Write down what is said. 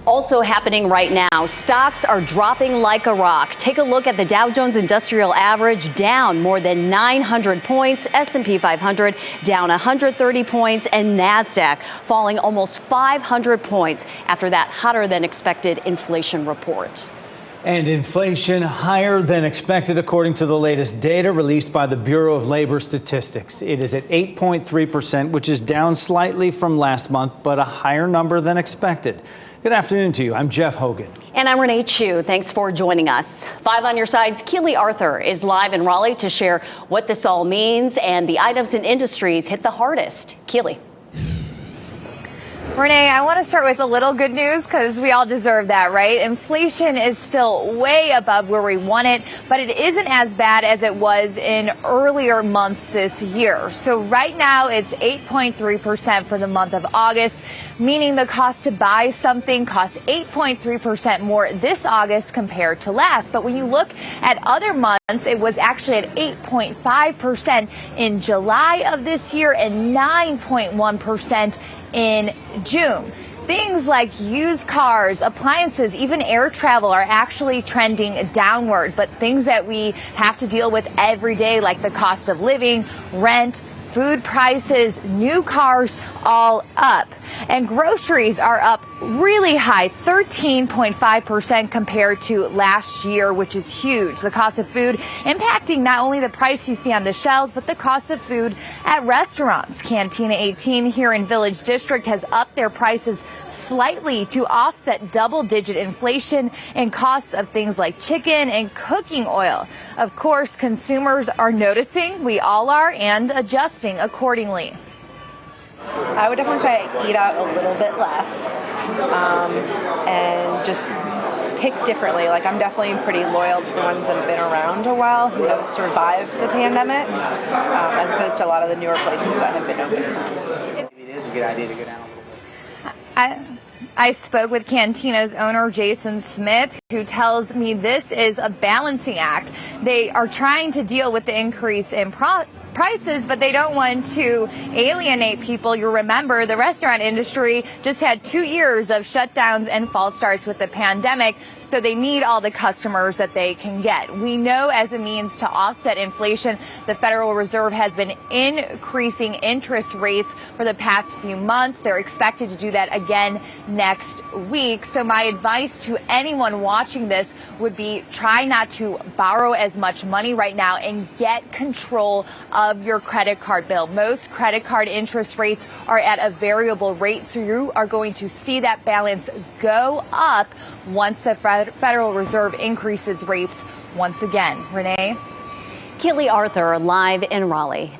Also happening right now, stocks are dropping like a rock. Take a look at the Dow Jones Industrial Average, down more than 900 points, S&P 500 down 130 points, and NASDAQ falling almost 500 points after that hotter than expected inflation report. And inflation higher than expected, according to the latest data released by the Bureau of Labor Statistics. It is at 8.3%, which is down slightly from last month, but a higher number than expected. Good afternoon to you. I'm Jeff Hogan. And I'm Renee Chu. Thanks for joining us. 5 on your side's Keely Arthur is live in Raleigh to share what this all means and the items and industries hit the hardest. Keely. Renee, I want to start with a little good news because we all deserve that, right? Inflation is still way above where we want it, but it isn't as bad as it was in earlier months this year. So right now it's 8.3% for the month of August, meaning the cost to buy something costs 8.3% more this August compared to last. But when you look at other months, it was actually at 8.5% in July of this year and 9.1% in June. Things like used cars, appliances, even air travel are actually trending downward. But things that we have to deal with every day, like the cost of living, rent, food prices, new cars, all up. And groceries are up really high, 13.5% compared to last year, which is huge. The cost of food impacting not only the price you see on the shelves, but the cost of food at restaurants. Cantina 18 here in Village District has upped their prices slightly to offset double-digit inflation and costs of things like chicken and cooking oil. Of course, consumers are noticing, we all are, and adjusting accordingly. I would definitely say eat out a little bit less and just pick differently. Like, I'm definitely pretty loyal to the ones that have been around a while, who have survived the pandemic, as opposed to a lot of the newer places that have been open. It is a good idea to go down a little bit. I spoke with Cantina's owner, Jason Smith, who tells me this is a balancing act. They are trying to deal with the increase in prices, but they don't want to alienate people. You remember the restaurant industry just had 2 years of shutdowns and false starts with the pandemic, so they need all the customers that they can get. We know as a means to offset inflation, the Federal Reserve has been increasing interest rates for the past few months. They're expected to do that again next week. So my advice to anyone watching this would be try not to borrow as much money right now and get control of your credit card bill. Most credit card interest rates are at a variable rate, so you are going to see that balance go up once the Federal Reserve increases rates once again. Renee? Keely Arthur live in Raleigh.